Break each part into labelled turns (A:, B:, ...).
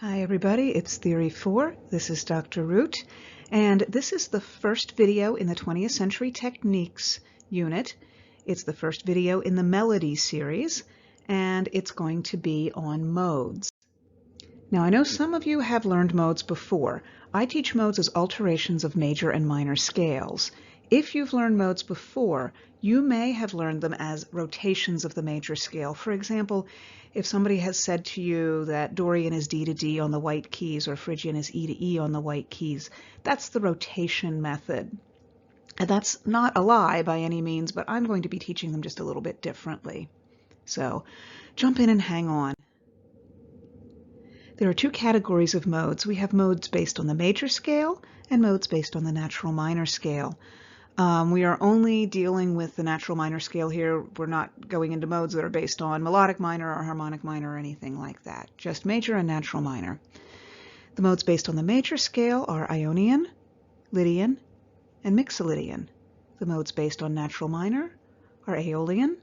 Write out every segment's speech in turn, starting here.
A: Hi everybody, it's Theory 4. This is Dr. Root, and this is the first video in the 20th Century Techniques unit. It's the first video in the Melody series, and it's going to be on modes. Now I know some of you have learned modes before. I teach modes as alterations of major and minor scales. If you've learned modes before, you may have learned them as rotations of the major scale. For example, if somebody has said to you that Dorian is D to D on the white keys or Phrygian is E to E on the white keys, that's the rotation method. And that's not a lie by any means, but I'm going to be teaching them just a little bit differently. So jump in and hang on. There are two categories of modes. We have modes based on the major scale and modes based on the natural minor scale. We are only dealing with the natural minor scale here. We're not going into modes that are based on melodic minor or harmonic minor or anything like that. Just major and natural minor. The modes based on the major scale are Ionian, Lydian, and Mixolydian. The modes based on natural minor are Aeolian,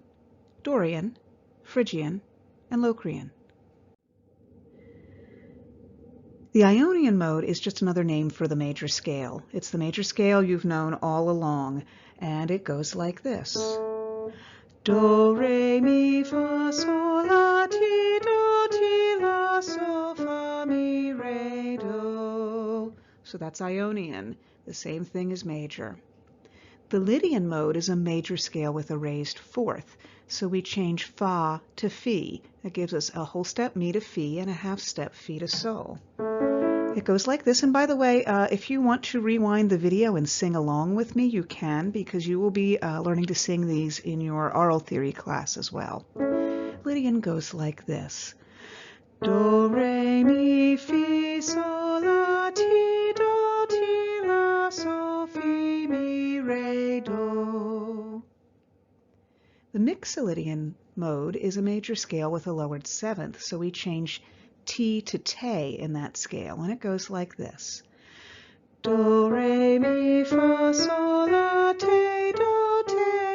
A: Dorian, Phrygian, and Locrian. The Ionian mode is just another name for the major scale. It's the major scale you've known all along, and it goes like this. Do, re, mi, fa, sol, la, ti, la, sol, fa, mi, re, do. So that's Ionian, the same thing as major. The Lydian mode is a major scale with a raised fourth, so we change fa to fi. That gives us a whole step mi to fi and a half step fi to sol. It goes like this, and by the way, if you want to rewind the video and sing along with me, you can, because you will be learning to sing these in your oral theory class as well. Lydian goes like this. Do, re, mi, fi, sol, la, ti, la, sol, fi, mi, re, do. The Mixolydian mode is a major scale with a lowered seventh, so we change T to te in that scale, and it goes like this. Do, re, mi, fa, sol, la, te,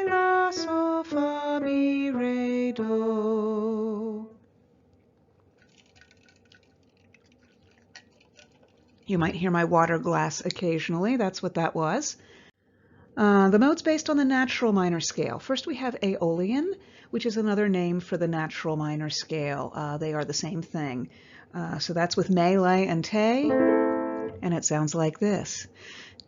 A: la, sol, fa, mi, re, do. You might hear my water glass occasionally. That's what that was. The modes based on the natural minor scale. First we have Aeolian, which is another name for the natural minor scale. They are the same thing. So that's with me, le, and te, and it sounds like this.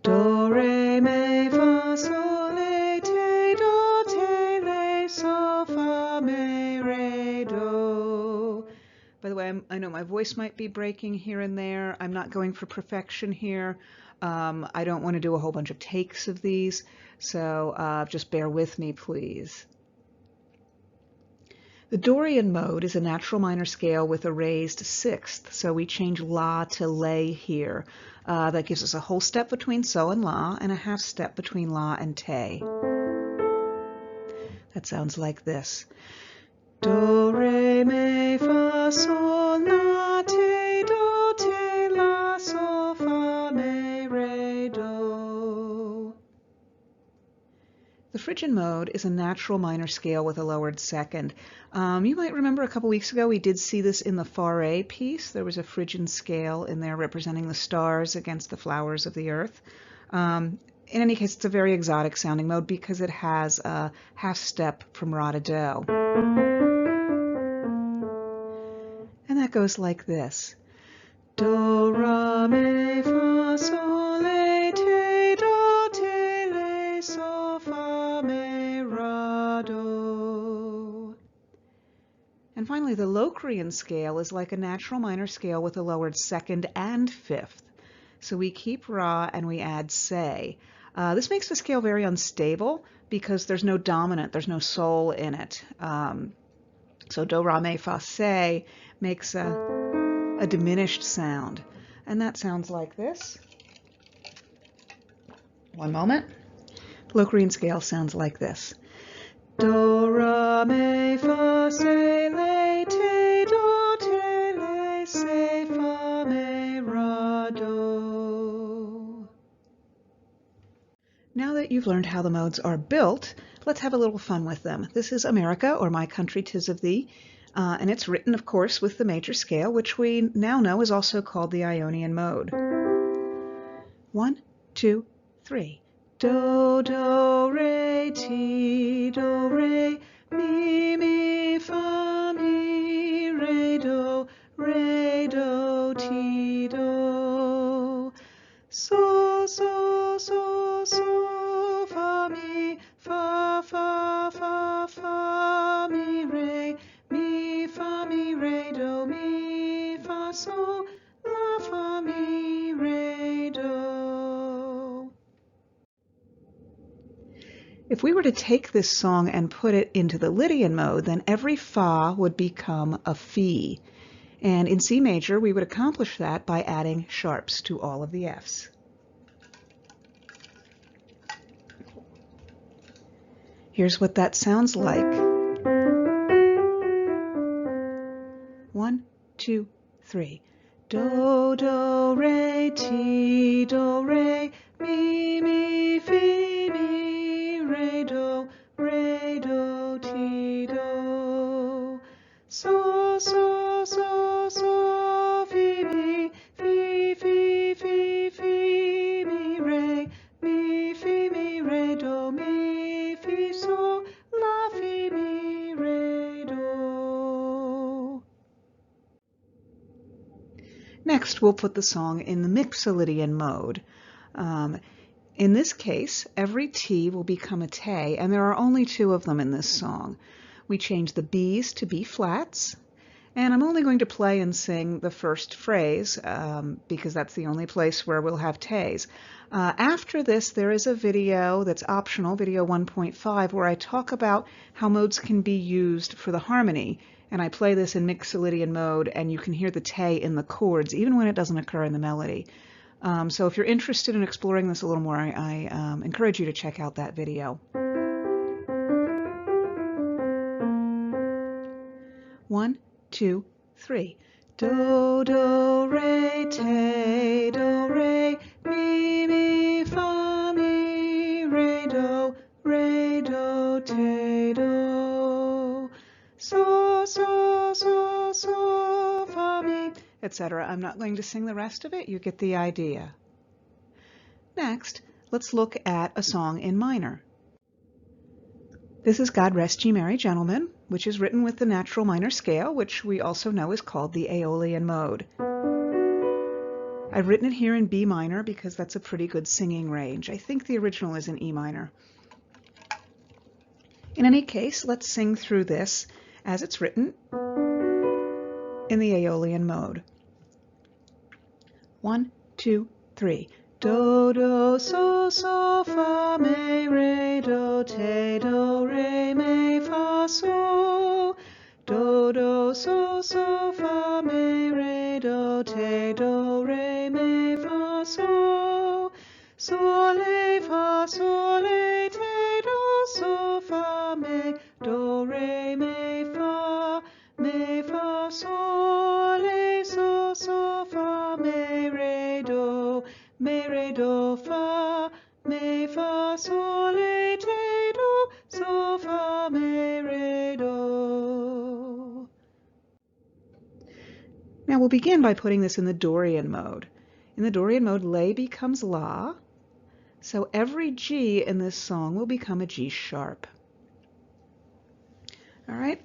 A: Do, re, mi, fa, sol, la, te, la, sol, fa, mi, re, do. By the way, I know my voice might be breaking here and there. I'm not going for perfection here. I don't want to do a whole bunch of takes of these, so just bear with me, please. The Dorian mode is a natural minor scale with a raised sixth, so we change la to le here. That gives us a whole step between so and la and a half step between la and te. That sounds like this. Do, re, mi, fa, sol, la, te, la, sol, fa, mi, re, do. The Phrygian mode is a natural minor scale with a lowered second. You might remember a couple weeks ago we did see this in the Fauré piece. There was a Phrygian scale in there representing the stars against the flowers of the earth. In any case, it's a very exotic sounding mode because it has a half step from ra to do. And that goes like this. Do, ra, mi, fa, sol, la, te, la, sol, fa, mi, ra, do. And finally, the Locrian scale is like a natural minor scale with a lowered second and fifth. So we keep ra and we add se. This makes the scale very unstable because there's no dominant, there's no sol in it. So do, ra, mi, fa, se makes a diminished sound. And that sounds like this. One moment. Locrian scale sounds like this. Do, ra, mi, fa, se, la, te, la, se, fa, mi, ra, do. Now that you've learned how the modes are built, let's have a little fun with them. This is America, or My Country 'Tis of Thee. And it's written, of course, with the major scale, which we now know is also called the Ionian mode. 1, 2, 3. Do, do, re, ti, do, re, mi, fa, mi, re, do, ti, do. So, so, so, so, fa, mi, fa, fa, fa, fa, mi, fa, mi, re, do, mi, fa, so, la, fa, mi, re, do. If we were to take this song and put it into the Lydian mode, then every fa would become a fi. And in C major, we would accomplish that by adding sharps to all of the Fs. Here's what that sounds like. 1, 2, 3. Do, do, re, ti, do, re, mi, fi, mi, re, do, ti, do. So, so, so, so, fi, mi, fi, fi, fi, fi, mi, fi, mi, re, do, mi, fi, so, la, fi, mi, re, do. Next, we'll put the song in the Mixolydian mode. In this case, every T will become a Te, and there are only 2 of them in this song. We change the B's to B flats, and I'm only going to play and sing the first phrase because that's the only place where we'll have Tes. After this, there is a video that's optional, video 1.5, where I talk about how modes can be used for the harmony. And I play this in Mixolydian mode, and you can hear the Te in the chords, even when it doesn't occur in the melody. So if you're interested in exploring this a little more, I encourage you to check out that video. 1, 2, 3. Do, do, re, te, do, re, mi, fa, mi, re, do, te, do. So, so, so, so, fa, mi, etc. I'm not going to sing the rest of it. You get the idea. Next, let's look at a song in minor. This is God Rest Ye Merry Gentlemen, which is written with the natural minor scale, which we also know is called the Aeolian mode. I've written it here in B minor because that's a pretty good singing range. I think the original is in E minor. In any case, let's sing through this as it's written in the Aeolian mode. 1, 2, 3. Do, do, so, so, fa, mi, re, do, te, do, re, mi, fa, so. Do, do, so, so, fa, mi, re, do, te, do, re, mi, fa, so. So, le, te, do, so, fa, mi, do, re, mi, fa, so, le, so, fa, mi, re, do, fa, so, le, te, do, so, fa, mi, re, do. Now we'll begin by putting this in the Dorian mode. In the Dorian mode, lay becomes la, so every G in this song will become a G sharp. All right,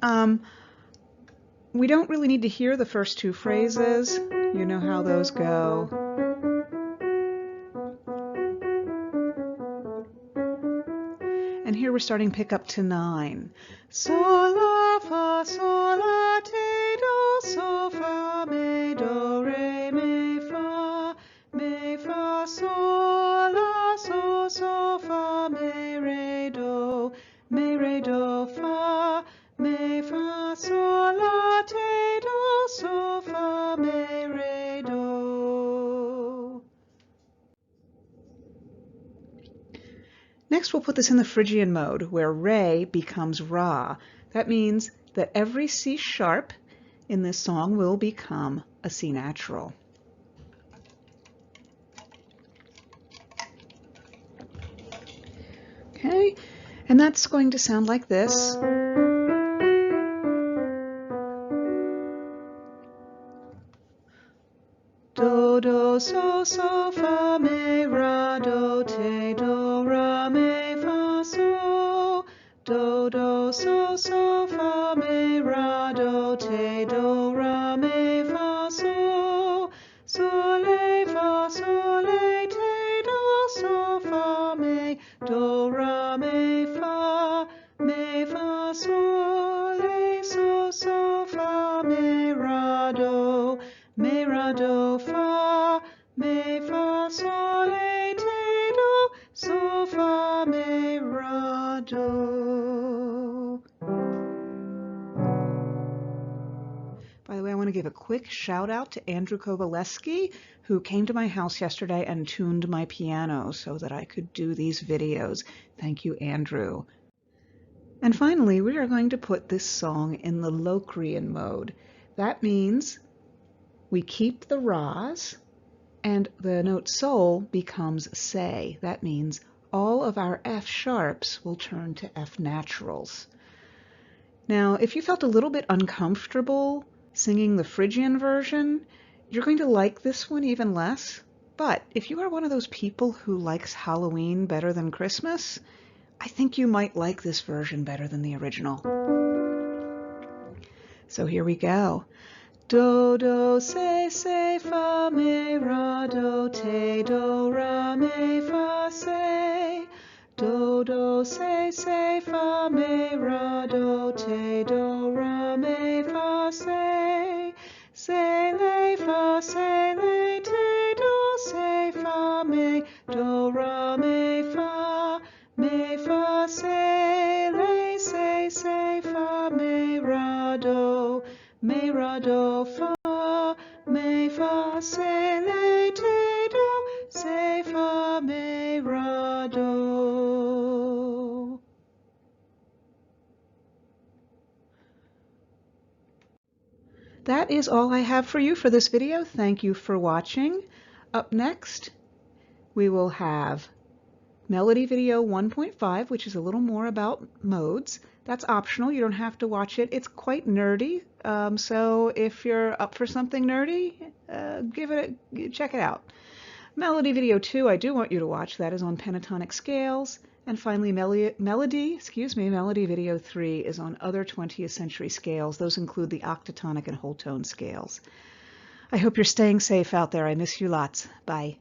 A: we don't really need to hear the first 2 phrases. You know how those go. And here we're starting pick up to 9. Sol, la, fa, sol, la, te, do, so, fa, mi, do, re, mi, fa, sol, la, so, fa, mi, re, do, fa, sol, la, te, do, so, fa, mi, re, do. Next, we'll put this in the Phrygian mode, where re becomes ra. That means that every C sharp in this song will become a C natural. Okay, and that's going to sound like this. Do, do, so, fa, me, ra, do, te, do, ra, me, fa, so. Do, do, so, fa, me, ra, do, te, do, ra, me, fa, so. Sol, le, te, do, so, fa, me, do, ra, me, fa, sol, le, so, fa, me, ra, do, fa, sol, le, te, do, so, fa, me, ra, do. By the way, I want to give a quick shout out to Andrew Kowaleski, who came to my house yesterday and tuned my piano so that I could do these videos. Thank you, Andrew. And finally, we are going to put this song in the Locrian mode. That means we keep the Ras, and the note sol becomes say. That means all of our F sharps will turn to F naturals. Now, if you felt a little bit uncomfortable singing the Phrygian version, you're going to like this one even less. But if you are one of those people who likes Halloween better than Christmas, I think you might like this version better than the original. So here we go. Do, do, say, fa, me, ra, do, te, do, ra, me, fa, say. Do, do, say, fa, me, ra, do, te, do, ra, me, fa, say. Say, le, te, do, say, fa, me, do, ra, me, fa, say, le, say, fa, me, ra, do, fa, say, le, te, do, say, fa, me, ra, do. That is all I have for you for this video. Thank you for watching. Up next, we will have Melody Video 1.5, which is a little more about modes. That's optional. You don't have to watch it. It's quite nerdy. So if you're up for something nerdy, check it out. Melody Video 2, I do want you to watch. That is on pentatonic scales. And finally, Melody Video 3 is on other 20th century scales. Those include the octatonic and whole tone scales. I hope you're staying safe out there. I miss you lots. Bye.